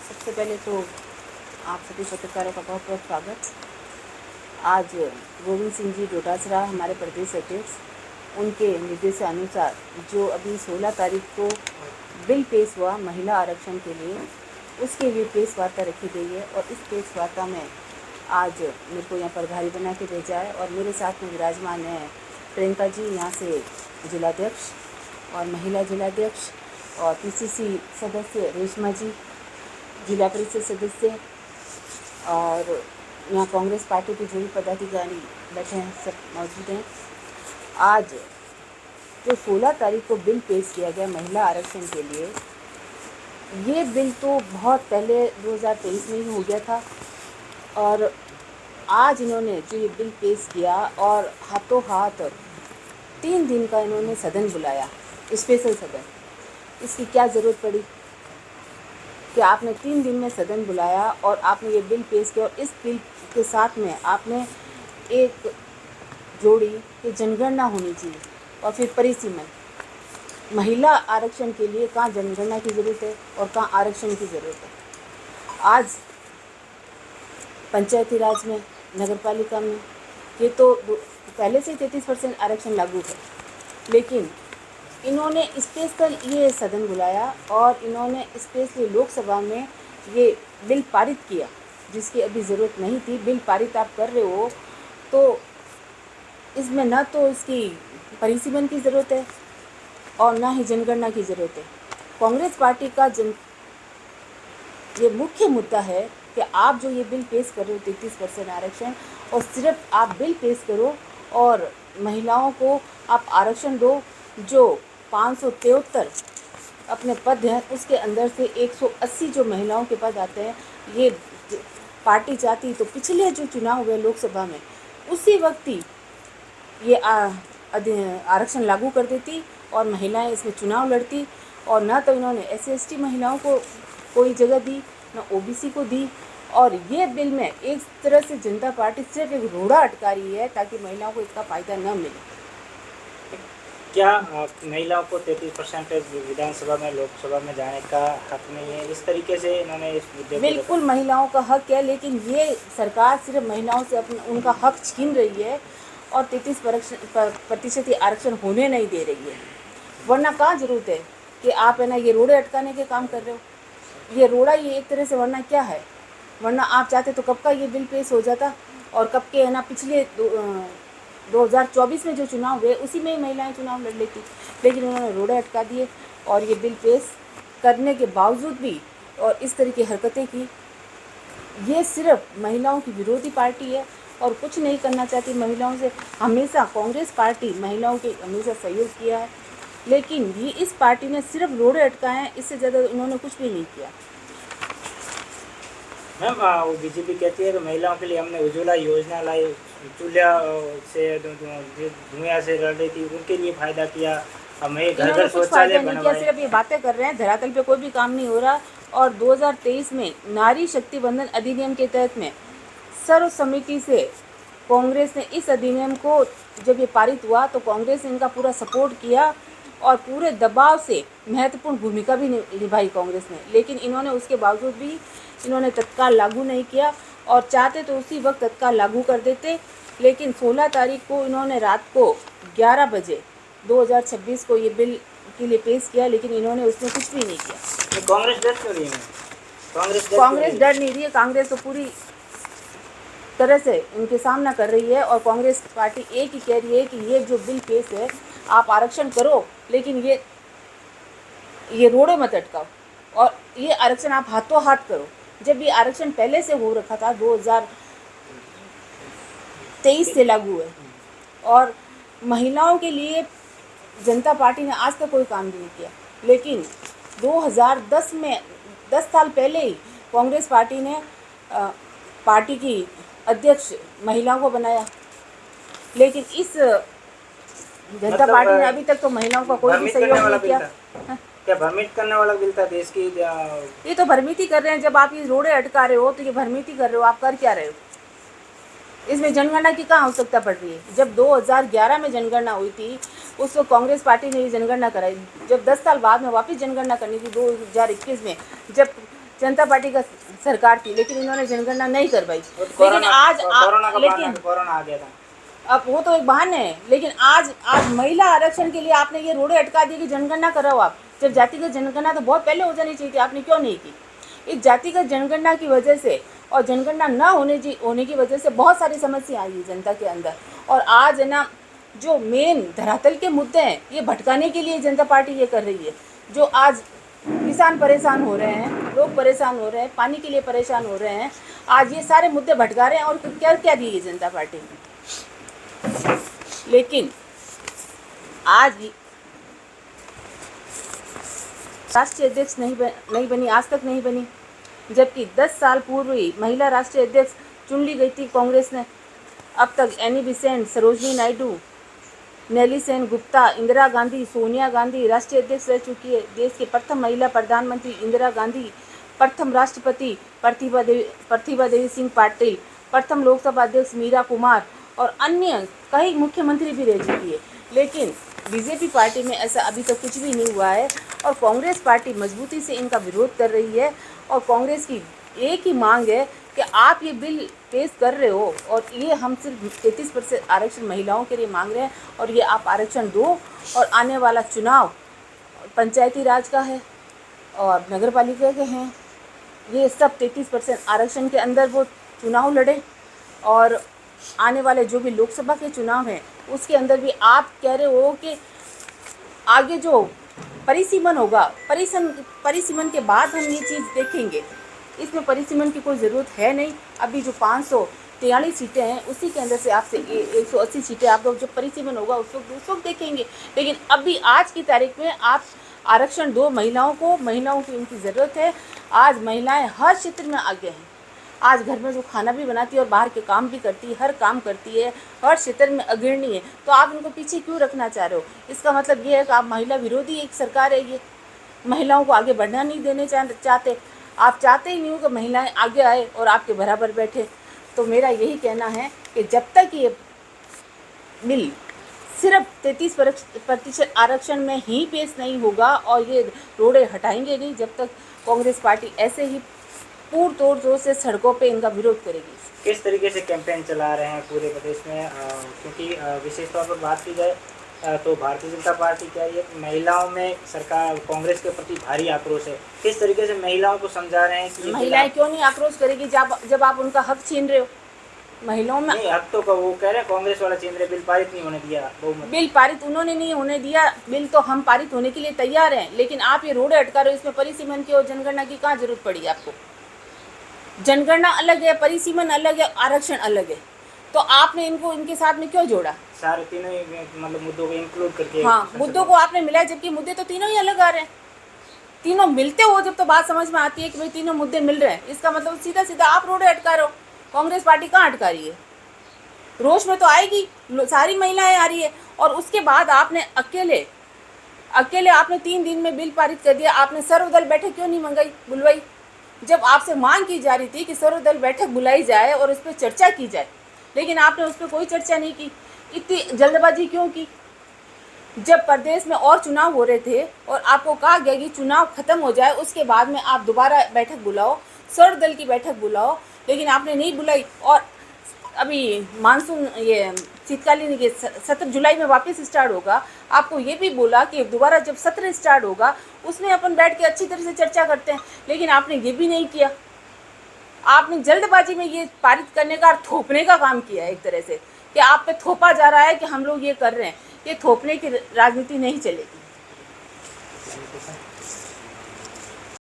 सबसे पहले तो आप सभी पत्रकारों का बहुत बहुत स्वागत। आज गोविंद सिंह जी डोटासरा हमारे प्रदेश अध्यक्ष, उनके निर्देशानुसार जो अभी 16 तारीख को बिल पेश हुआ महिला आरक्षण के लिए, उसके लिए प्रेस वार्ता रखी गई है। और इस प्रेस वार्ता में आज मेरे को यहाँ प्रभारी बना के भेजा है और मेरे साथ में विराजमान है प्रियंका जी, यहाँ से जिलाध्यक्ष और महिला जिलाध्यक्ष, और पीसीसी सदस्य रेशमा जी, जिला परिषद सदस्य, और यहाँ कांग्रेस पार्टी के जो भी पदाधिकारी बैठे हैं सब मौजूद हैं। आज जो 16 तारीख को बिल पेश किया गया महिला आरक्षण के लिए, ये बिल तो बहुत पहले 2023 में ही हो गया था। और आज इन्होंने जो ये बिल पेश किया और हाथों हाथ 3 दिन का इन्होंने सदन बुलाया, स्पेशल सदन। इसकी क्या ज़रूरत पड़ी कि आपने 3 दिन में सदन बुलाया और आपने ये बिल पेश किया। और इस बिल के साथ में आपने एक जोड़ी कि जनगणना होनी चाहिए और फिर परिसीमन। महिला आरक्षण के लिए कहाँ जनगणना की ज़रूरत है और कहाँ आरक्षण की ज़रूरत है। आज पंचायती राज में, नगरपालिका में ये तो पहले से 33% आरक्षण लागू है, लेकिन इन्होंने स्पेशल ये सदन बुलाया और इन्होंने स्पेशली लोकसभा में ये बिल पारित किया जिसकी अभी ज़रूरत नहीं थी। बिल पारित आप कर रहे हो तो इसमें ना तो इसकी परिसीमन की ज़रूरत है और ना ही जनगणना की ज़रूरत है। कांग्रेस पार्टी का ये मुख्य मुद्दा है कि आप जो ये बिल पेश कर रहे हो 33% आरक्षण, और सिर्फ आप बिल पेश करो और महिलाओं को आप आरक्षण दो। जो 573 अपने पद हैं उसके अंदर से 180 जो महिलाओं के पद आते हैं, ये पार्टी चाहती तो पिछले जो चुनाव हुए लोकसभा में उसी वक्त ही ये आरक्षण लागू कर देती और महिलाएं इसमें चुनाव लड़ती। और ना तो इन्होंने SC/ST महिलाओं को कोई जगह दी, ना OBC को दी। और ये बिल में एक तरह से जनता पार्टी सिर्फ एक रोड़ा अटका रही है ताकि महिलाओं को इसका फ़ायदा न मिले। क्या महिलाओं को 33% विधानसभा में, लोकसभा में जाने का हक नहीं है? इस तरीके से इन्होंने इस मुद्दे बिल्कुल महिलाओं का हक है, लेकिन ये सरकार सिर्फ महिलाओं से उनका हक छीन रही है और 33% ही आरक्षण होने नहीं दे रही है। वरना कहाँ ज़रूरत है कि आप है ना ये रोड़े अटकाने के काम कर रहे हो। ये रोड़ा ये एक तरह से, वरना क्या है, वरना आप चाहते तो कब का ये बिल पेश हो जाता और कब के है ना पिछले 2024 में जो चुनाव हुए उसी में महिलाएं चुनाव लड़ लेती। लेकिन उन्होंने रोड़े अटका दिए और ये बिल पेश करने के बावजूद भी और इस तरह की हरकतें की। ये सिर्फ महिलाओं की विरोधी पार्टी है और कुछ नहीं करना चाहती महिलाओं से। हमेशा कांग्रेस पार्टी महिलाओं के हमेशा सहयोग किया है, लेकिन ये इस पार्टी ने सिर्फ रोड़े अटकाए हैं, इससे ज़्यादा उन्होंने कुछ भी नहीं किया। मैम, वो बीजेपी कहती है कि महिलाओं के लिए हमने उज्ज्वला योजना लाई, चूल्हा से धुआं से लड़ रही थी, उनके लिए फ़ायदा किया। हमें घर घर शौचालय बनवाए। सिर्फ ये बातें कर रहे हैं, धरातल पे कोई भी काम नहीं हो रहा। और 2023 में नारी शक्ति बंधन अधिनियम के तहत में सर्व समिति से कांग्रेस ने इस अधिनियम को, जब ये पारित हुआ तो कांग्रेस ने इनका पूरा सपोर्ट किया और पूरे दबाव से महत्वपूर्ण भूमिका भी निभाई कांग्रेस ने। लेकिन इन्होंने उसके बावजूद भी इन्होंने तत्काल लागू नहीं किया और चाहते तो उसी वक्त तत्काल लागू कर देते। लेकिन 16 तारीख को इन्होंने रात को 11 बजे 2026 को ये बिल के लिए पेश किया, लेकिन इन्होंने उसमें कुछ भी नहीं किया। कांग्रेस डर क्यों रही है? कांग्रेस डर नहीं रही है। कांग्रेस तो पूरी तरह से इनके सामना कर रही है और कांग्रेस पार्टी एक ही कह रही है कि ये जो बिल पेश है आप आरक्षण करो, लेकिन ये रोड़े मत अटकाओ और ये आरक्षण आप हाथों हाथ करो। जब ये आरक्षण पहले से हो रखा था, 2023 से लागू है और महिलाओं के लिए जनता पार्टी ने आज तक कोई काम नहीं किया। लेकिन 2010 में 10 साल पहले ही कांग्रेस पार्टी ने पार्टी की अध्यक्ष महिलाओं को बनाया, लेकिन इस जनता पार्टी ने अभी तक तो महिलाओं का कोई भी सहयोग नहीं किया। क्या भ्रमित करने वाला बिल था देश की? ये तो भ्रमित ही कर रहे हैं। जब आप ये रोड़े अटका रहे हो तो ये भ्रमित ही कर रहे हो। आप कर क्या रहे हो? इसमें जनगणना की कहाँ आवश्यकता पड़ रही है? जब 2011 में जनगणना हुई थी उस वक्त कांग्रेस पार्टी ने ये जनगणना कराई। जब 10 साल बाद में वापस जनगणना करनी थी 2021 में, जब जनता पार्टी का सरकार थी, लेकिन इन्होंने जनगणना नहीं करवाई। लेकिन कोरोना आज कोरोना आ गया था। अब वो तो एक बहाने है, लेकिन आज महिला आरक्षण के लिए आपने ये रोड़े अटका दी कि जनगणना कराओ आप। जब जातिगत जनगणना तो बहुत पहले हो जानी चाहिए थी, आपने क्यों नहीं की? इस जातिगत जनगणना की वजह से और जनगणना न होने की वजह से बहुत सारी समस्या आई है जनता के अंदर। और आज है ना, जो मेन धरातल के मुद्दे हैं ये भटकाने के लिए जनता पार्टी ये कर रही है। जो आज किसान परेशान हो रहे हैं, लोग परेशान हो रहे हैं, पानी के लिए परेशान हो रहे हैं, आज ये सारे मुद्दे भटका रहे हैं। और क्या क्या दी है जनता पार्टी ने? लेकिन आज राष्ट्रीय अध्यक्ष नहीं बनी, आज तक नहीं बनी, जबकि 10 साल पूर्व ही महिला राष्ट्रीय अध्यक्ष चुन ली गई थी कांग्रेस ने। अब तक एनी बेसेंट, सरोजनी नायडू, नेली सेन गुप्ता, इंदिरा गांधी, सोनिया गांधी राष्ट्रीय अध्यक्ष रह चुकी है। देश के प्रथम महिला प्रधानमंत्री इंदिरा गांधी, प्रथम राष्ट्रपति प्रतिभा देवी सिंह पाटिल, प्रथम लोकसभा अध्यक्ष मीरा कुमार और अन्य कई मुख्यमंत्री भी रह चुकी है। लेकिन बीजेपी पार्टी में ऐसा अभी तक कुछ भी नहीं हुआ है और कांग्रेस पार्टी मजबूती से इनका विरोध कर रही है। और कांग्रेस की एक ही मांग है कि आप ये बिल पेश कर रहे हो और ये हम सिर्फ 33% आरक्षण महिलाओं के लिए मांग रहे हैं और ये आप आरक्षण दो। और आने वाला चुनाव पंचायती राज का है और नगर पालिका के हैं, ये सब 33% आरक्षण के अंदर वो चुनाव लड़े। और आने वाले जो भी लोकसभा के चुनाव हैं उसके अंदर भी आप कह रहे हो कि आगे जो परिसीमन होगा, परिसीमन के बाद हम ये चीज़ देखेंगे। इसमें परिसीमन की कोई ज़रूरत है नहीं। अभी जो 543 सीटें हैं उसी के अंदर से आपसे 180 सीटें आप लोग जो परिसीमन होगा उस वक्त देखेंगे। लेकिन अभी आज की तारीख में आप आरक्षण दो महिलाओं की इनकी ज़रूरत है। आज महिलाएं हर क्षेत्र में आगे हैं। आज घर में जो खाना भी बनाती है और बाहर के काम भी करती है, हर काम करती है, हर क्षेत्र में अग्रणी है। तो आप इनको पीछे क्यों रखना चाह रहे हो? इसका मतलब ये है कि आप महिला विरोधी एक सरकार है। ये महिलाओं को आगे बढ़ना नहीं देने चाहते। आप चाहते ही नहीं हो कि महिलाएं आगे आए और आपके बराबर बैठे। तो मेरा यही कहना है कि जब तक ये बिल सिर्फ 33% आरक्षण में ही पेश नहीं होगा और ये रोड़े हटाएंगे नहीं, जब तक कांग्रेस पार्टी ऐसे ही पूर्ण तौर जोर से सड़कों पे इनका विरोध करेगी। किस तरीके से कैंपेन चला रहे हैं पूरे प्रदेश में? क्योंकि विशेष तौर पर बात की जाए तो भारतीय जनता पार्टी क्या है, महिलाओं में सरकार कांग्रेस के प्रति भारी आक्रोश है। किस तरीके से महिलाओं को समझा रहे हैं कि महिलाएं क्यों नहीं आक्रोश करेगी जब आप उनका हक छीन रहे हो? महिलाओं में नहीं, हक तो वो कह रहे हैं कांग्रेस वाला छीन रहे, बिल पारित नहीं होने दिया। बिल पारित उन्होंने नहीं होने दिया, बिल तो हम पारित होने के लिए तैयार हैं। लेकिन आप ये रोड़े अटका रहे हो। इसमें परिसीमन की और जनगणना की कहाँ जरूरत पड़ी आपको? जनगणना अलग है, परिसीमन अलग है, आरक्षण अलग है। तो आपने इनको इनके साथ में क्यों जोड़ा? सारे तीनों मतलब मुद्दों को इंक्लूड करके। हाँ, मुद्दों को आपने मिलाया, जबकि मुद्दे तो तीनों ही अलग आ रहे हैं। तीनों मिलते हो जब तो बात समझ में आती है कि भाई तीनों मुद्दे मिल रहे हैं। इसका मतलब सीधा सीधा आप रोड़े अटका रहे हो। कांग्रेस पार्टी कहाँ अटका रही है? रोष में तो आएगी, सारी महिलाएं आ रही है। और उसके बाद आपने अकेले आपने 3 दिन में बिल पारित कर दिया। आपने सर्वदल बैठक क्यों नहीं बुलवाई? जब आपसे मांग की जा रही थी कि सर्वदल बैठक बुलाई जाए और उस पर चर्चा की जाए, लेकिन आपने उस पर कोई चर्चा नहीं की। इतनी जल्दबाजी क्यों की? जब प्रदेश में और चुनाव हो रहे थे और आपको कहा गया कि चुनाव खत्म हो जाए उसके बाद में आप दोबारा बैठक बुलाओ, सर्वदल की बैठक बुलाओ, लेकिन आपने नहीं बुलाई। और अभी मानसून ये शीतकालीन ये सत्र जुलाई में वापस स्टार्ट होगा। आपको ये भी बोला कि दोबारा जब सत्र स्टार्ट होगा उसमें अपन बैठ के अच्छी तरह से चर्चा करते हैं, लेकिन आपने ये भी नहीं किया। आपने जल्दबाजी में ये पारित करने का और थोपने का काम किया है, एक तरह से कि आप पे थोपा जा रहा है कि हम लोग ये कर रहे हैं। ये थोपने की राजनीति नहीं चलेगी।